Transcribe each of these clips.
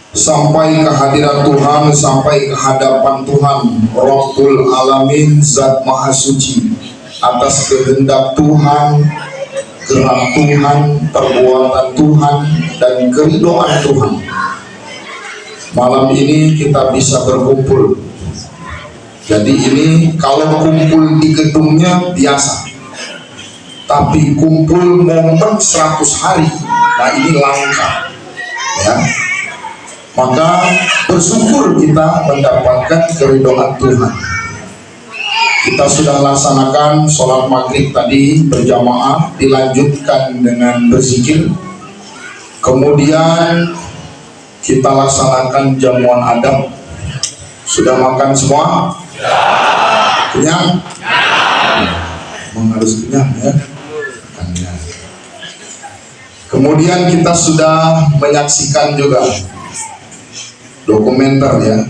sampai kehadiran Tuhan, sampai kehadapan Tuhan Rabbul Alamin, Zat Maha Suci, atas kehendak Tuhan, gerak Tuhan, perbuatan Tuhan, dan keridhaan Tuhan. Malam ini kita bisa berkumpul. Jadi ini kalau kumpul di gedungnya biasa, tapi kumpul momen 100 hari, nah ini langka, ya. Maka bersyukur kita mendapatkan keridhaan Tuhan. Kita sudah laksanakan sholat maghrib tadi berjamaah, dilanjutkan dengan berzikir. Kemudian kita laksanakan jamuan adab. Sudah makan semua? Kenyang? Harus kenyang, ya. Kemudian kita sudah menyaksikan juga dokumenter, ya,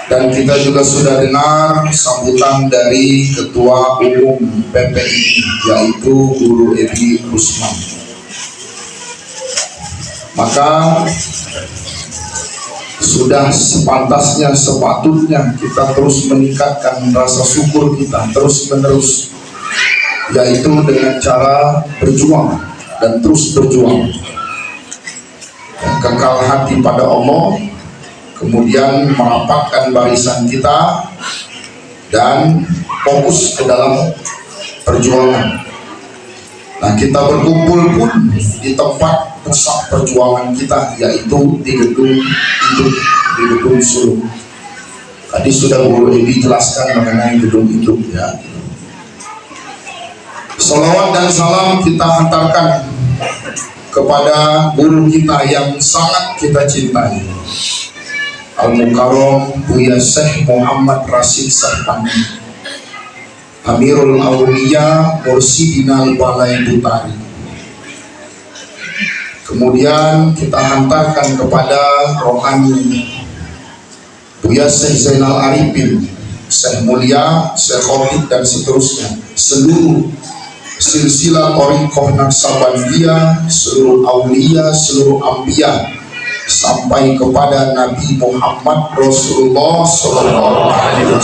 dan kita juga sudah dengar sambutan dari Ketua Umum PPI, yaitu Guru Edi Rusman. Maka sudah sepantasnya, sepatutnya kita terus meningkatkan rasa syukur kita terus menerus, yaitu dengan cara berjuang dan terus berjuang, kekal hati pada Allah, kemudian merapatkan barisan kita dan fokus ke dalam perjuangan. Nah, kita berkumpul pun di tempat pusat perjuangan kita, yaitu di gedung induk, di gedung Suluh. Tadi sudah Guru Edi jelaskan mengenai gedung induk, ya. Salawat dan salam kita hantarkan kepada guru kita yang sangat kita cintai, Al-Mukarram Buya Syekh Muhammad Rashid Sarpandi, Amirul Auliya Mursidina Balai Butari. Kemudian kita hantarkan kepada rohani Buya Syekh Zainal Arifin, Syekh Mulia, Syekh Khotib, dan seterusnya, seluruh silsilah Thariqah Naqsabandiyah, seluruh aulia, seluruh anbiya, sampai kepada Nabi Muhammad Rasulullah SAW.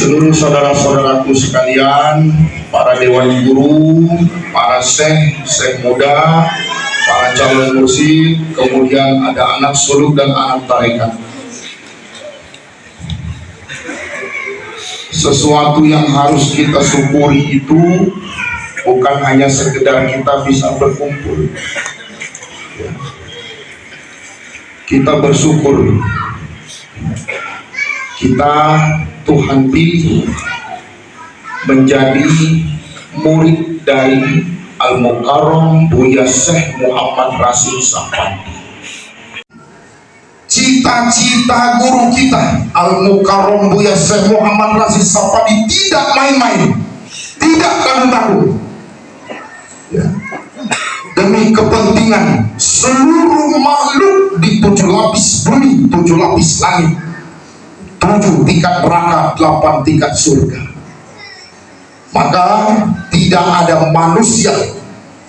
Seluruh saudara-saudaraku sekalian, para dewan guru, para syekh muda, para calon mursyid, kemudian ada anak suluk dan anak tarekat. Sesuatu yang harus kita syukuri itu bukan hanya sekedar kita bisa berkumpul, ya. Kita bersyukur kita Tuhan pilih menjadi murid dari Al-Mukarram Buya Syekh Muhammad Rashid Sarpandi. Cita-cita guru kita Al-Mukarram Buya Syekh Muhammad Rashid Sarpandi tidak main-main, tidak tanggung-tanggung, ya. Demi kepentingan seluruh makhluk di 7 lapis bumi, 7 lapis langit, 7 tingkat neraka, 8 tingkat surga. Maka tidak ada manusia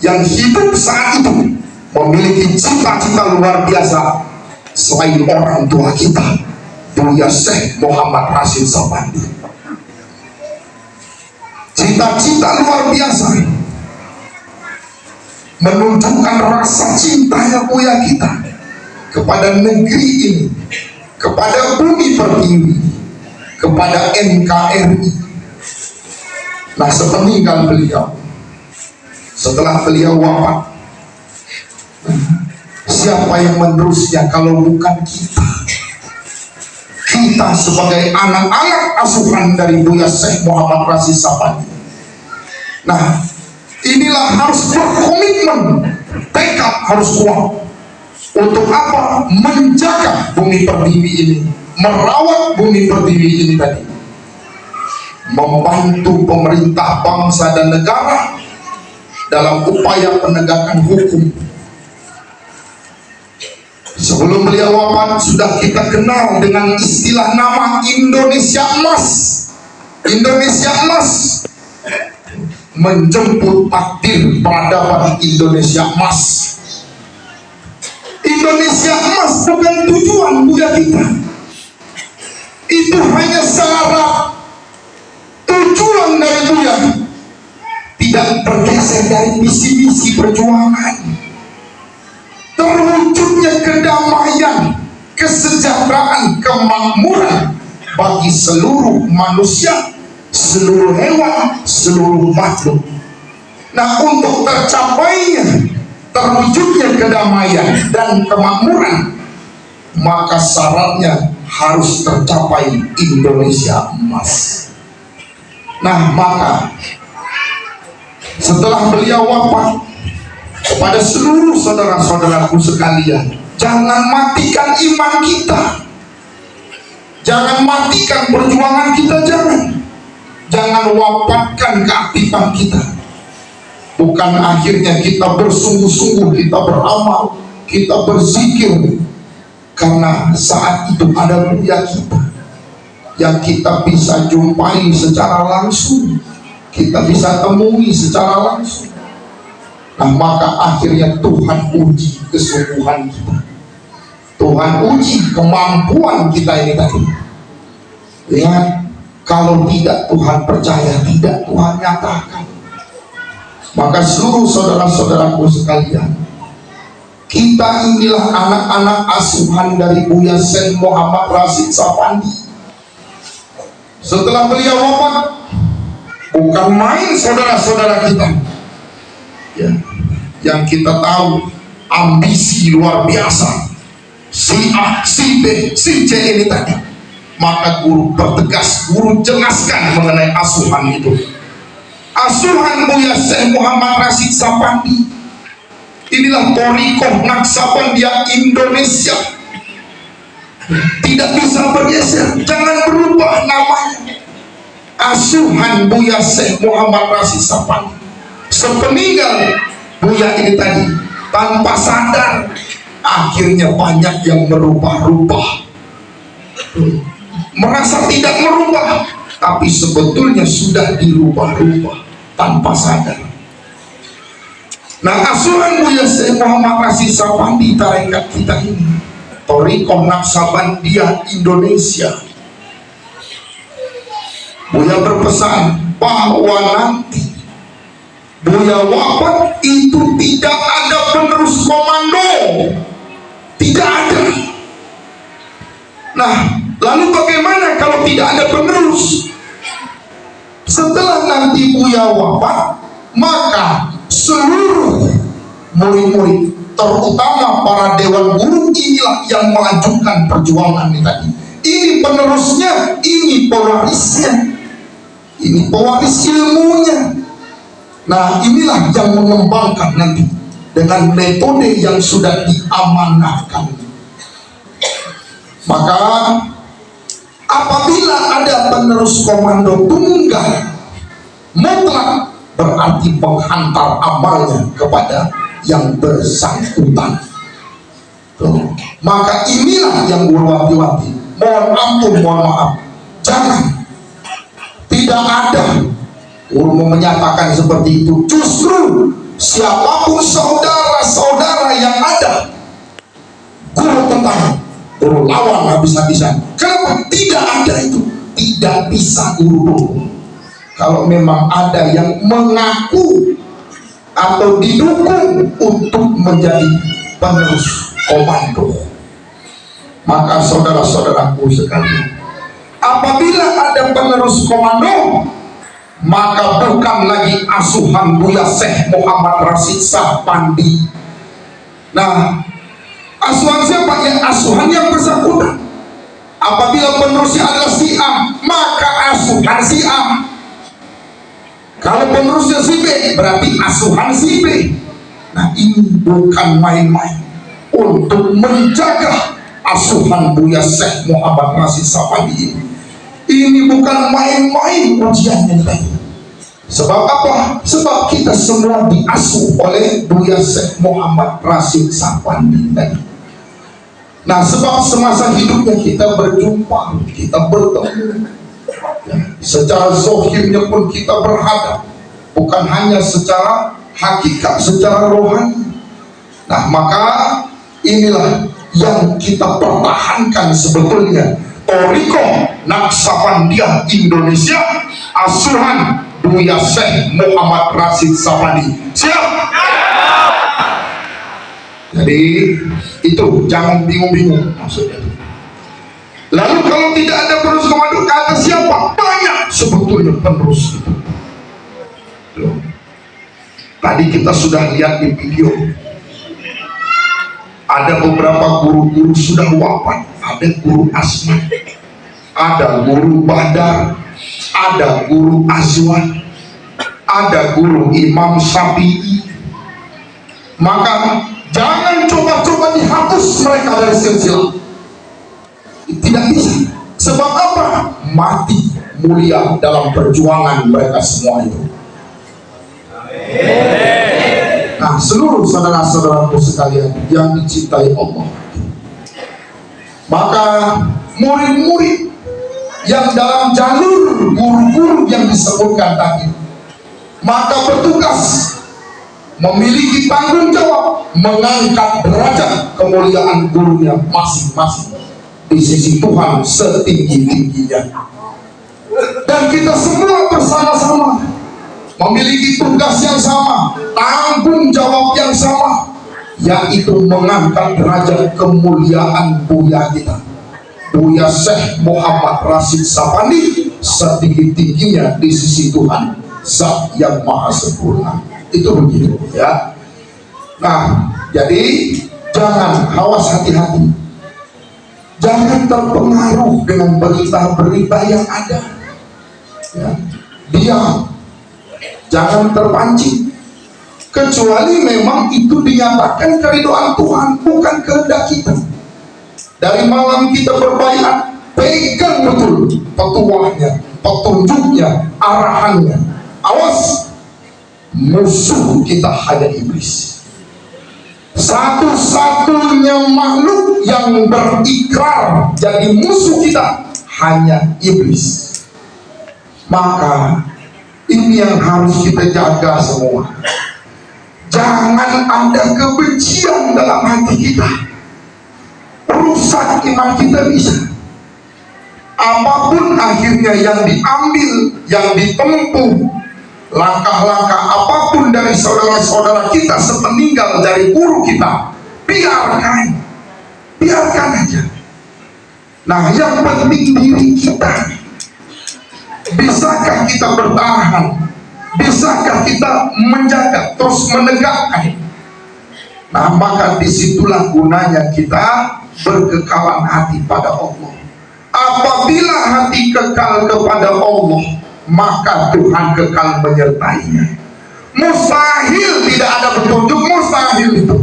yang hidup saat itu memiliki cita-cita luar biasa selain orang tua kita, Buya Syekh Muhammad Rashid Sarpandi. Cita-cita luar biasa menunjukkan rasa cintanya Buya kita kepada negeri ini, kepada bumi pertiwi, kepada NKRI. Nah, sepeninggal beliau, setelah beliau wafat, siapa yang menerusnya kalau bukan kita? Kita sebagai anak-anak asuhan dari Buya Syekh Muhammad Rashid Sarpandi. Nah, inilah harus berkomitmen, tekad harus kuat. Untuk apa? Menjaga bumi pertiwi ini, merawat bumi pertiwi ini tadi, membantu pemerintah bangsa dan negara dalam upaya penegakan hukum. Sebelum beliau wafat sudah kita kenal dengan istilah nama Indonesia Emas. Indonesia Emas. menjemput takdir peradaban Indonesia emas. Indonesia emas bukan tujuan Buya kita. Itu hanya syarat. Tujuan dari Buya tidak bergeser dari misi-misi perjuangan. Terwujudnya kedamaian, kesejahteraan, kemakmuran bagi seluruh manusia, seluruh hewan, seluruh makhluk. Nah, untuk tercapainya, terwujudnya kedamaian dan kemakmuran, maka syaratnya harus tercapai Indonesia emas. Nah, maka setelah beliau wafat, kepada seluruh saudara-saudaraku sekalian, jangan matikan iman kita, jangan matikan perjuangan kita, jangan wafatkan keaktifan kita. Bukan akhirnya kita bersungguh-sungguh, kita beramal, kita berzikir, karena saat itu ada Buya kita yang kita bisa jumpai secara langsung, kita bisa temui secara langsung. Nah, maka akhirnya Tuhan uji kesungguhan kita, Tuhan uji kemampuan kita ini tadi. Lihat, kalau tidak Tuhan percaya, tidak Tuhan nyatakan. Maka seluruh saudara-saudaraku sekalian, kita inilah anak-anak asuhan dari Buya Syekh Muhammad Rashid Sapandi. Setelah beliau wafat, bukan main saudara-saudara kita, ya, yang kita tahu ambisi luar biasa, si A, si B, si C ini tadi. Maka guru bertegas, guru jelaskan mengenai asuhan itu. Asuhan Buya Syekh Muhammad Rashid Sapandi, inilah Thariqah Naqsabandiyah Indonesia, tidak bisa bergeser, jangan berubah namanya. Asuhan Buya Syekh Muhammad Rashid Sapandi, sepeninggal Buya ini tadi, tanpa sadar akhirnya banyak yang merubah-rubah, merasa tidak merubah, tapi sebetulnya sudah dirubah-rubah tanpa sadar. Nah, asuhan Buya Syekh Muhammad Rashid Sapandi tarekat kita ini, Thariqah Naqsabandiyah Indonesia, Buya berpesan bahwa nanti Buya wafat itu tidak ada penerus komando, tidak ada. Nah, lalu bagaimana kalau tidak ada penerus? Setelah nanti Buya wafat, maka seluruh murid-murid, terutama para dewan guru, inilah yang melanjutkan perjuangan ini tadi. Ini penerusnya, ini pewarisnya, ini pewaris ilmunya. Nah, inilah yang mengembangkan nanti dengan metode yang sudah diamanahkan. Maka apabila ada penerus komando tunggal mutlak, berarti menghantar amalnya kepada yang bersangkutan. Maka inilah yang guru wanti-wanti, mohon ampun, mohon maaf, jangan, tidak ada guru menyatakan seperti itu. Justru siapapun saudara-saudara yang ada, guru tentang, guru lawan habis-habisan. Kenapa? Tidak ada itu, tidak bisa guru. Kalau memang ada yang mengaku atau didukung untuk menjadi penerus komando, maka saudara-saudaraku sekalian, apabila ada penerus komando, maka bukan lagi asuhan Buya Syekh Muhammad Rashid Sapandi. Nah, asuhan siapa? Ya, asuhan yang bersangkutan. Apabila penerusnya adalah si A, maka asuhan si A. Kalau penerusnya si B, berarti asuhan si B. Nah, ini bukan main-main. Untuk menjaga asuhan Buya Syekh Muhammad Rashid Sapandi ini bukan main-main ujiannya tadi. Sebab apa? Sebab kita semua diasuh oleh Buya Syekh Muhammad Rashid Sapandi tadi. Nah, sebab semasa hidupnya kita berjumpa, kita bertemu, ya, secara zohirnya pun kita berhadap, bukan hanya secara hakikat, secara rohani. Nah, maka inilah yang kita pertahankan sebetulnya. Toriko Naksabandia Indonesia, asuhan Buya Syekh Muhammad Rashid Sapandi. Siap? Jadi itu jangan bingung-bingung maksudnya. Lalu kalau tidak ada penerus komando, kata siapa? Banyak sebetulnya penerus itu. Tadi kita sudah lihat di video, ada beberapa guru-guru sudah wafat. Ada guru Asma, ada guru Badar, ada guru Azwan, ada guru Imam Syafi'i. Maka jangan coba-coba dihapus mereka dari silsilah. Tidak bisa. Sebab apa? Mati mulia dalam perjuangan mereka semua itu. Nah, seluruh saudara-saudaraku sekalian yang dicintai Allah, maka murid-murid yang dalam jalur guru-guru yang disebutkan tadi, maka bertugas memiliki tanggung jawab mengangkat derajat kemuliaan gurunya masing-masing di sisi Tuhan setinggi-tingginya. Dan kita semua bersama-sama memiliki tugas yang sama, tanggung jawab yang sama, yaitu mengangkat derajat kemuliaan Buya kita, Buya Syekh Muhammad Rashid Sapandi, setinggi-tingginya di sisi Tuhan Zat yang Maha Sempurna. Itu begitu ya. Nah, jadi jangan, awas, hati-hati, jangan terpengaruh dengan berita-berita yang ada ya. Diam, jangan terpancing, kecuali memang itu dinyatakan keridhaan Tuhan, bukan kehendak kita. Dari malam kita berbaiat, pegang betul petuahnya, petunjuknya, arahannya. Awas, musuh kita hanya iblis. Satu-satunya makhluk yang berikrar jadi musuh kita hanya iblis. Maka ini yang harus kita jaga semua. Jangan ada kebencian dalam hati kita. Rusak iman kita bisa. Apapun akhirnya yang diambil, yang ditempuh, langkah-langkah apapun dari saudara-saudara kita sepeninggal dari guru kita, biarkan aja. Nah, yang penting diri kita. Bisakah kita bertahan? Bisakah kita menjaga, terus menegakkan? Nah, maka disitulah gunanya kita berkekalan hati pada Allah. Apabila hati kekal kepada Allah, maka Tuhan kekal menyertainya. Mustahil tidak ada petunjuk, mustahil itu.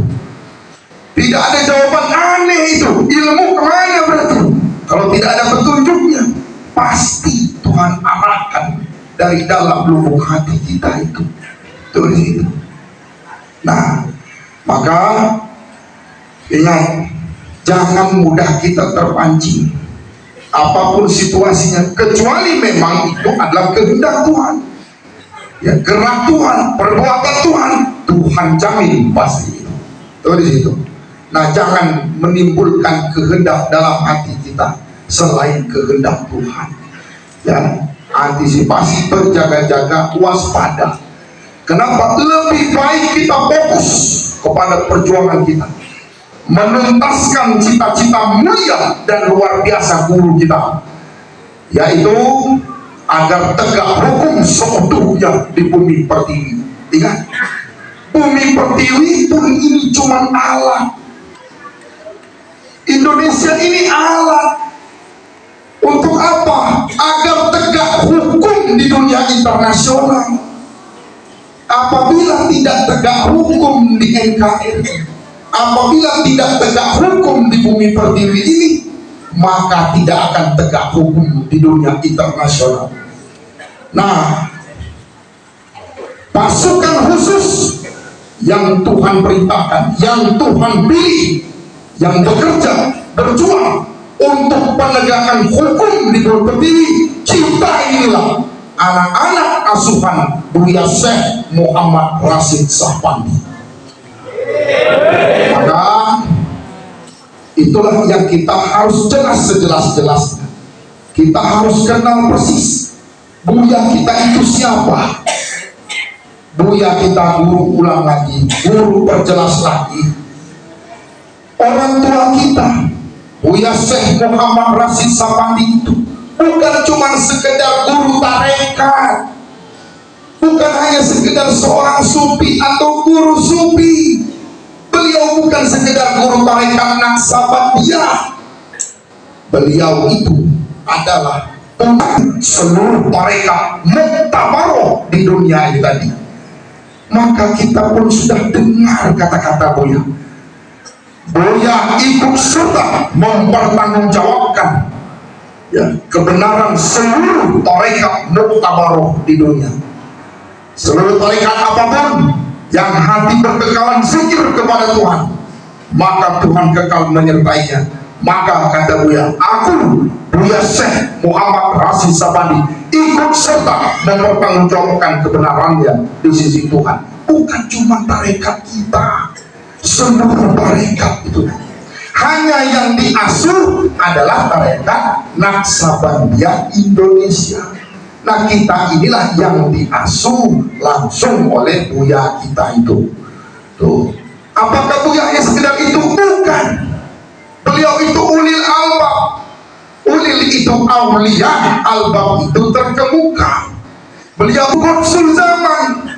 Tidak ada jawaban aneh itu. Ilmu kemana berarti? Kalau tidak ada petunjuknya, pasti Tuhan arahkan dari dalam lubuk hati kita itu. Tulis itu. Nah, maka ingat, jangan mudah kita terpancing apapun situasinya, kecuali memang itu adalah kehendak Tuhan ya, gerak Tuhan, perbuatan Tuhan, Tuhan jamin pasti itu. Tulis itu. Nah, jangan menimbulkan kehendak dalam hati kita selain kehendak Tuhan ya. Antisipasi, berjaga-jaga, waspada. Kenapa? Lebih baik kita fokus kepada perjuangan kita, menuntaskan cita-cita mulia dan luar biasa guru kita, yaitu agar tegak hukum seutuhnya di bumi pertiwi. Ingat, bumi pertiwi pun ini cuma alat. Indonesia ini alat. Untuk apa? Agar tegak hukum di dunia internasional. Apabila tidak tegak hukum di NKRI, apabila tidak tegak hukum di bumi pertiwi ini, maka tidak akan tegak hukum di dunia internasional. Nah, pasukan khusus yang Tuhan perintahkan, yang Tuhan pilih, yang bekerja, berjuang untuk penegakan hukum di bumi pertiwi, kita inilah anak-anak asuhan Buya Syekh Muhammad Rashid Sapandi. Maka itulah yang kita harus jelas sejelas-jelasnya. Kita harus kenal persis Buya kita itu siapa. Buya kita, guru ulang lagi, guru perjelas lagi. Orang tua kita Buya Syekh Muhammad Rashid Sapandi itu bukan cuma sekedar guru tarekat, bukan hanya sekedar seorang sufi atau guru sufi. Beliau bukan sekedar guru tarekat Naksabandiyah. Beliau itu adalah seluruh tarekat muktabaroh di dunia ini tadi. Maka kita pun sudah dengar kata-kata Buya. Buya ikut serta mempertanggungjawabkan kebenaran seluruh tarekat muktabaroh di dunia. Seluruh tarekat apapun yang hati berkekalan zikir kepada Tuhan, maka Tuhan kekal menyertainya. Maka kata Buya, aku Buya Syekh Muhammad Rashid Sapandi ikut serta mempertanggungjawabkan kebenarannya di sisi Tuhan. Bukan cuma tarekat kita, seluruh tarekat itu. Hanya yang diasuh adalah tarekat Naksabandiyah Indonesia. Nah, kita inilah yang diasuh langsung oleh Buya kita itu. Tuh. Apakah Buya hanya sekedar itu? Bukan. Beliau itu ulil albab. Ulil itu aulia, albab itu terkemuka. Beliau konsul zaman.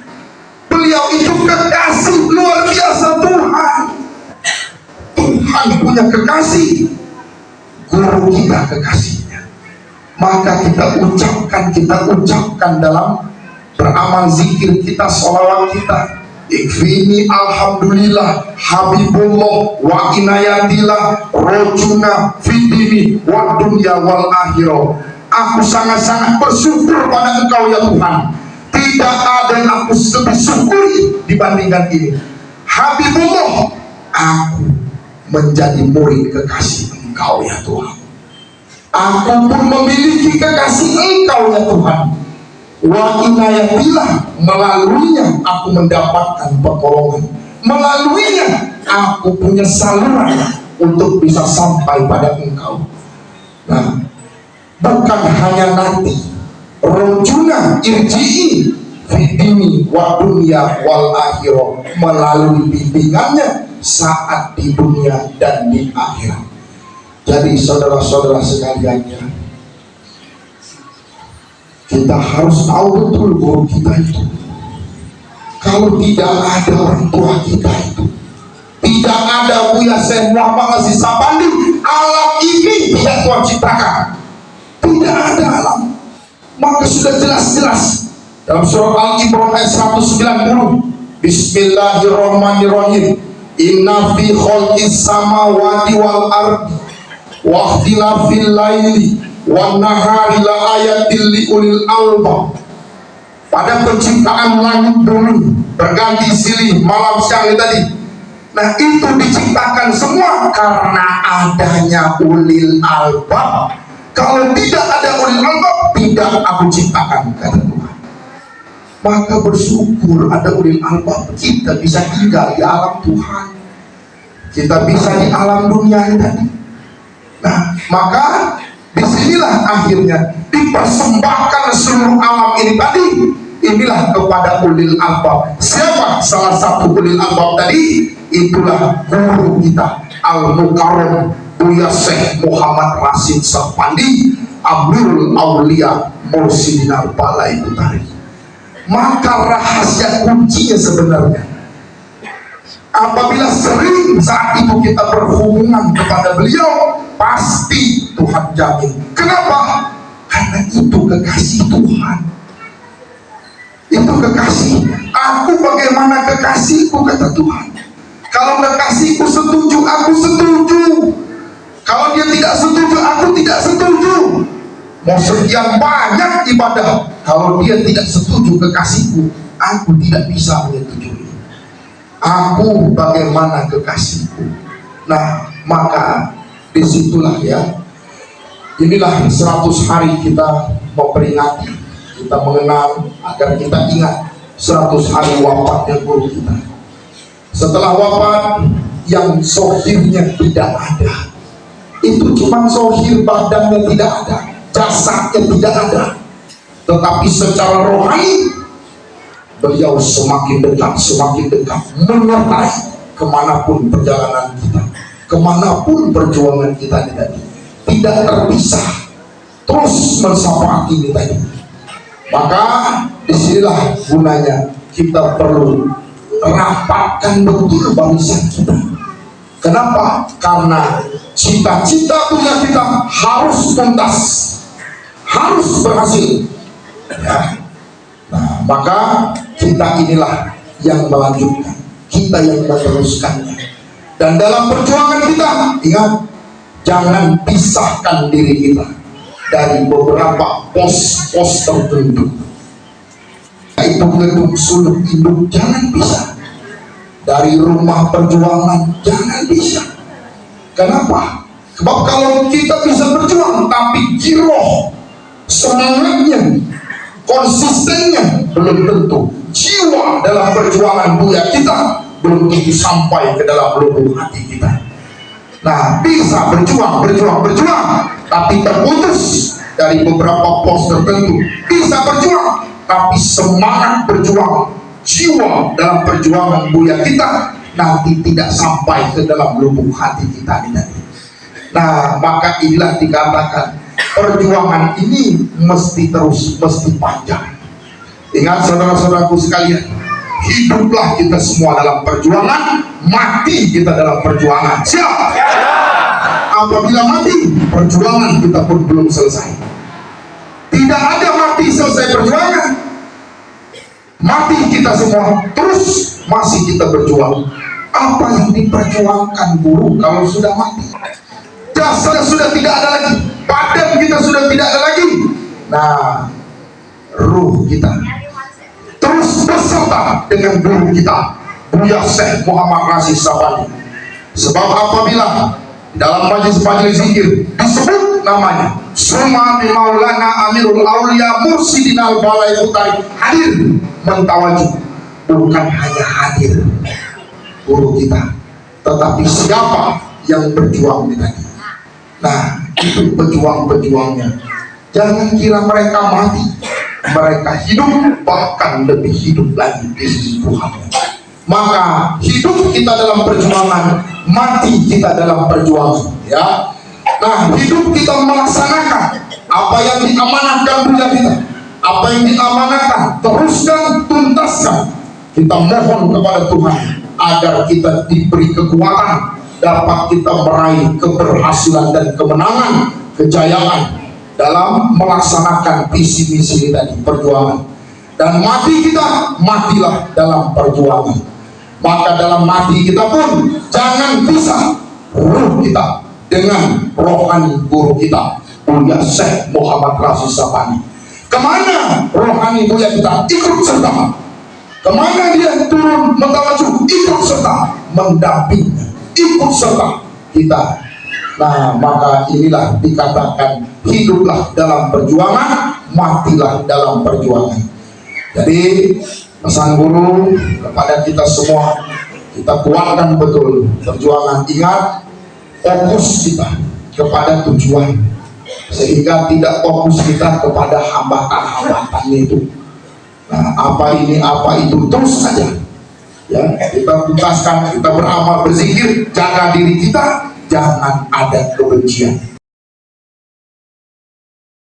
Beliau itu kekasih luar biasa Tuhan. Tuhan punya kekasih, guru kita kekasihnya. Maka kita ucapkan dalam beramal zikir kita, sholawat kita. Ikfini alhamdulillah habibullah wa inayatillah rojuna fidini wa dunya wal akhirah. Aku sangat-sangat bersyukur pada Engkau ya Tuhan. Tidak ada yang aku lebih syukuri dibandingkan ini. Habibullah, aku menjadi murid kekasih Engkau ya Tuhan. Aku pun memiliki kekasih Engkau ya Tuhan. Wa inayatillah, melaluinya aku mendapatkan pertolongan. Melaluinya aku punya saluran untuk bisa sampai pada Engkau. Nah, bukan hanya nanti rojuna irji'i fidini wa dunya wal akhirah, melalui bimbingannya saat di dunia dan di akhirat. Jadi saudara-saudara sekalian, kita harus tahu betul guru kita itu. Kalau tidak ada orang tua kita itu, tidak ada Buya Syekh Muhammad Rashid Sapandi, alam ini tidak Tuhan ciptakan. Tidak ada alam. Maka sudah jelas-jelas dalam surah Al-Imran ayat 190, Bismillahirrahmanirrahim, inna fi khalqis samawati wal ardi wa ikhtilafil laili wan nahari la ayatil liulil albab. Pada penciptaan langit bumi berganti silih malam siang tadi, nah itu diciptakan semua karena adanya ulil albab. Kalau tidak ada ulil albab, tidak aku ciptakan, kata Tuhan. Maka bersyukur ada ulil albab, kita bisa tinggal di alam Tuhan, kita bisa di alam dunia ini tadi. Nah, maka disinilah akhirnya dipersembahkan seluruh alam ini tadi. Inilah kepada ulil albab. Siapa salah satu ulil albab tadi? Itulah guru kita Al-Mukarram Buya Syekh Muhammad Rashid Sapandi, Amirul Aulia Mursyidin Al-Balai Utari. Maka rahasia kuncinya sebenarnya, apabila sering saat itu kita berhubungan kepada beliau, pasti Tuhan jamin. Kenapa? Karena itu kekasih Tuhan. Itu kekasih. Aku bagaimana kekasihku, kata Tuhan. Kalau kekasihku setuju, aku setuju. Kalau dia tidak setuju, aku tidak setuju. Mau sekian banyak ibadah, kalau dia tidak setuju kekasihku, aku tidak bisa menyetujui. Aku bagaimana kekasihku. Nah, maka disitulah ya, inilah 100 hari kita memperingati kita mengenang, agar kita ingat 100 hari wafatnya guru kita. Setelah wafat, yang zohirnya tidak ada, itu cuma zohir, badannya tidak ada, jasadnya tidak ada, tetapi secara rohani beliau semakin dekat menyertai kemanapun perjalanan kita, kemanapun perjuangan kita tadi, tidak terpisah, terus mensyafaati kita tadi. Maka disinilah gunanya kita perlu rapatkan betul barisan kita. Kenapa? Karena cita-cita punya kita harus tuntas, harus berhasil ya. Nah, maka kita inilah yang melanjutkan, kita yang meneruskannya. Dan dalam perjuangan kita, ingat, jangan pisahkan diri kita dari beberapa pos-pos tertentu. Itu gedung suluk induk, jangan pisah. Dari rumah perjuangan, jangan pisah. Kenapa? Sebab kalau kita bisa berjuang, tapi giroh, semangatnya, konsistennya belum tentu, jiwa dalam perjuangan Buya kita belum tentu sampai ke dalam lubuk hati kita. Nah, bisa berjuang, tapi terputus dari beberapa pos tertentu. Bisa berjuang, tapi semangat berjuang, jiwa dalam perjuangan Buya kita nanti tidak sampai ke dalam lubuk hati kita nanti. Nah, maka inilah dikatakan perjuangan ini mesti terus, mesti panjang. Ingat saudara-saudaraku sekalian, hiduplah kita semua dalam perjuangan, mati kita dalam perjuangan. Siap? Apabila mati, perjuangan kita pun belum selesai. Tidak ada mati selesai perjuangan. Mati kita semua, terus masih kita berjuang. Apa yang diperjuangkan guru kalau sudah mati? Jasad sudah tidak ada lagi, badan kita sudah tidak ada lagi. Nah, ruh kita terus beserta dengan guru kita, Buya Syekh Muhammad Rashid Sabani. Sebab apabila dalam majelis-majelis zikir disebut namanya Sumami Maulana Amirul Aulia Mursidin Al-Balai Utari hadir, mentawaju, bukan hanya hadir guru kita, tetapi siapa yang berjuang di tadi. Nah, itu pejuang-pejuangnya. Jangan kira mereka mati, mereka hidup, bahkan lebih hidup lagi di sisi Tuhan. Maka hidup kita dalam perjuangan, mati kita dalam perjuangan ya. Nah, hidup kita melaksanakan apa yang diamanahkan Buya kita, apa yang diamanahkan, teruskan, tuntaskan. Kita mohon kepada Tuhan agar kita diberi kekuatan, dapat kita meraih keberhasilan dan kemenangan, kejayaan dalam melaksanakan visi misi tadi, perjuangan. Dan mati kita, matilah dalam perjuangan. Maka dalam mati kita pun jangan pisah ruh kita dengan rohani guru kita, Buya Syekh Muhammad Rashid Sabani. Kemana rohani Buya kita ikut serta, kemana dia turun mentawaju, ikut serta, mendampingi, ikut serta kita. Nah, maka inilah dikatakan hiduplah dalam perjuangan, matilah dalam perjuangan. Jadi pesan guru kepada kita semua, kita kuatkan betul perjuangan. Ingat, fokus kita kepada tujuan, sehingga tidak fokus kita kepada hambatan-hambatan itu. Nah, apa ini, apa itu, terus saja ya, kita tuntaskan, kita beramal, berzikir, jaga diri kita, jangan ada kebencian.